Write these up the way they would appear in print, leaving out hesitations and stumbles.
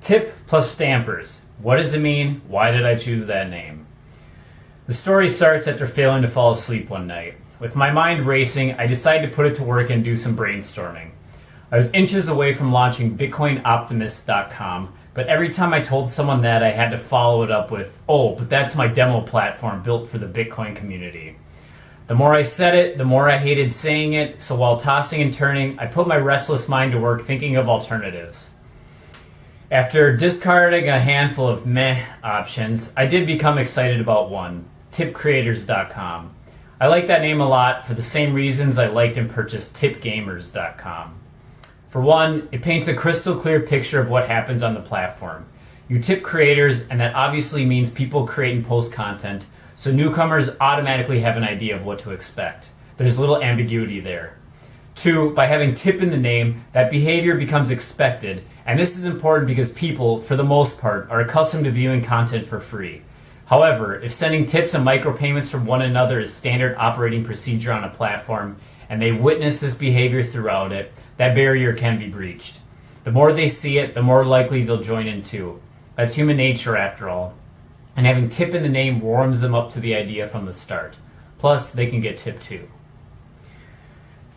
Tip plus Stampers. What does it mean? Why did I choose that name? The story starts after failing to fall asleep one night. With my mind racing, I decided to put it to work and do some brainstorming. I was inches away from launching BitcoinOptimist.com, but every time I told someone that, I had to follow it up with, oh, but that's my demo platform built for the Bitcoin community. The more I said it, the more I hated saying it, so while tossing and turning, I put my restless mind to work thinking of alternatives. After discarding a handful of meh options, I did become excited about one, TipCreators.com. I like that name a lot for the same reasons I liked and purchased TipGamers.com. For one, it paints a crystal clear picture of what happens on the platform. You tip creators, and that obviously means people create and post content, so newcomers automatically have an idea of what to expect. There's little ambiguity there. Two, by having tip in the name, that behavior becomes expected, and this is important because people, for the most part, are accustomed to viewing content for free. However, if sending tips and micropayments from one another is standard operating procedure on a platform, and they witness this behavior throughout it, that barrier can be breached. The more they see it, the more likely they'll join in too. That's human nature after all. And having tip in the name warms them up to the idea from the start. Plus, they can get tip too.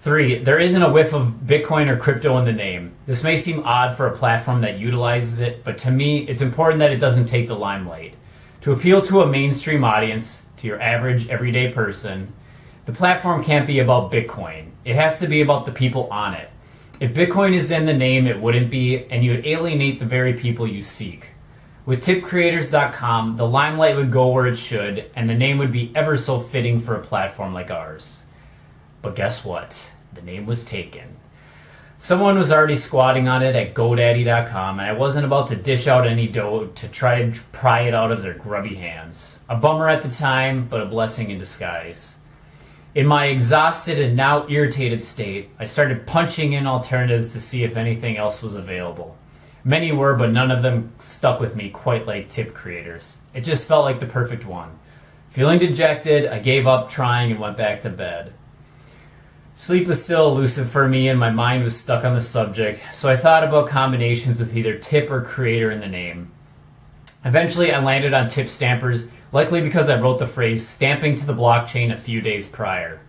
3, there isn't a whiff of Bitcoin or crypto in the name. This may seem odd for a platform that utilizes it, but to me, it's important that it doesn't take the limelight. To appeal to a mainstream audience, to your average, everyday person, the platform can't be about Bitcoin. It has to be about the people on it. If Bitcoin is in the name, it wouldn't be, and you would alienate the very people you seek. With TipCreators.com, the limelight would go where it should, and the name would be ever so fitting for a platform like ours. But guess what? The name was taken. Someone was already squatting on it at GoDaddy.com, and I wasn't about to dish out any dough to try and pry it out of their grubby hands. A bummer at the time, but a blessing in disguise. In my exhausted and now irritated state, I started punching in alternatives to see if anything else was available. Many were, but none of them stuck with me quite like Tip Creators. It just felt like the perfect one. Feeling dejected, I gave up trying and went back to bed. Sleep was still elusive for me and my mind was stuck on the subject, so I thought about combinations with either tip or creator in the name. Eventually I landed on TipStampers, likely because I wrote the phrase stamping to the blockchain a few days prior.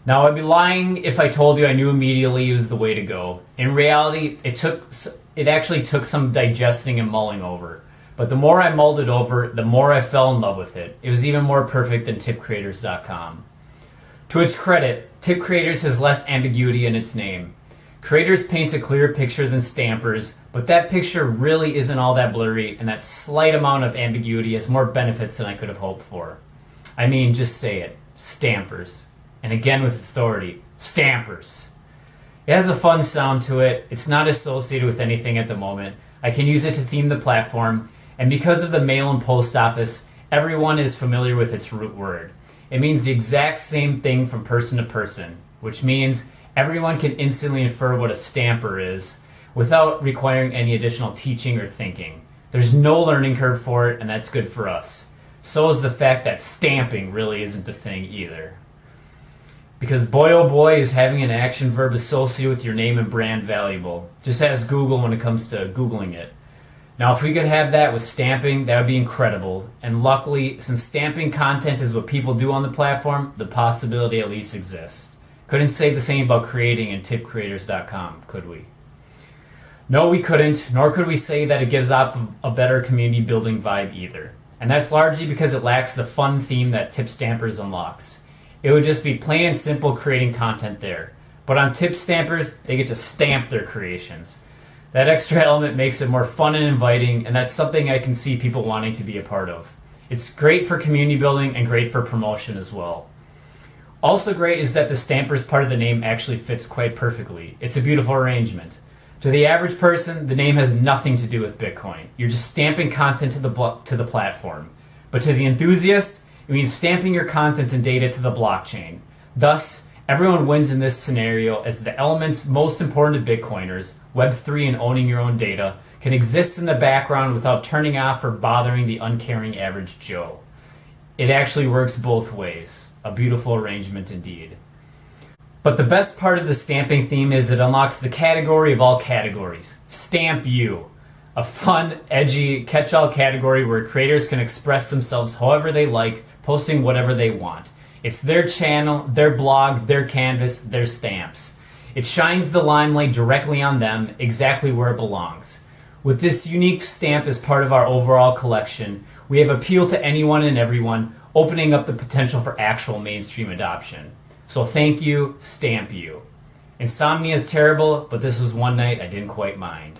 Now I'd be lying if I told you I knew immediately it was the way to go. In reality, it actually took some digesting and mulling over. But the more I mulled it over, the more I fell in love with it. It was even more perfect than TipCreators.com. To its credit, Tip Creators has less ambiguity in its name. Creators paints a clearer picture than Stampers, but that picture really isn't all that blurry, and that slight amount of ambiguity has more benefits than I could have hoped for. I mean, just say it. Stampers. And again with authority. Stampers. It has a fun sound to it. It's not associated with anything at the moment. I can use it to theme the platform, and because of the mail and post office, everyone is familiar with its root word. It means the exact same thing from person to person, which means everyone can instantly infer what a stamper is without requiring any additional teaching or thinking. There's no learning curve for it, and that's good for us. So is the fact that stamping really isn't a thing either. Because boy oh boy is having an action verb associated with your name and brand valuable. Just ask Google when it comes to Googling it. Now, if we could have that with stamping, that would be incredible. And luckily, since stamping content is what people do on the platform, the possibility at least exists. Couldn't say the same about creating in TipCreators.com, could we? No, we couldn't, nor could we say that it gives off a better community building vibe either. And that's largely because it lacks the fun theme that TipStampers unlocks. It would just be plain and simple creating content there. But on TipStampers, they get to stamp their creations. That extra element makes it more fun and inviting, and that's something I can see people wanting to be a part of. It's great for community building and great for promotion as well. Also great is that the Stampers part of the name actually fits quite perfectly. It's a beautiful arrangement. To the average person, the name has nothing to do with Bitcoin. You're just stamping content to the platform. But to the enthusiast, it means stamping your content and data to the blockchain. Thus, everyone wins in this scenario as the elements most important to Bitcoiners, Web3 and owning your own data, can exist in the background without turning off or bothering the uncaring average Joe. It actually works both ways. A beautiful arrangement indeed. But the best part of the stamping theme is it unlocks the category of all categories. Stamp you. a fun, edgy, catch-all category where creators can express themselves however they like, posting whatever they want. It's their channel, their blog, their canvas, their stamps. It shines the limelight directly on them, exactly where it belongs. With this unique stamp as part of our overall collection, we have appealed to anyone and everyone, opening up the potential for actual mainstream adoption. So thank you, Stamp You. Insomnia is terrible, but this was one night I didn't quite mind.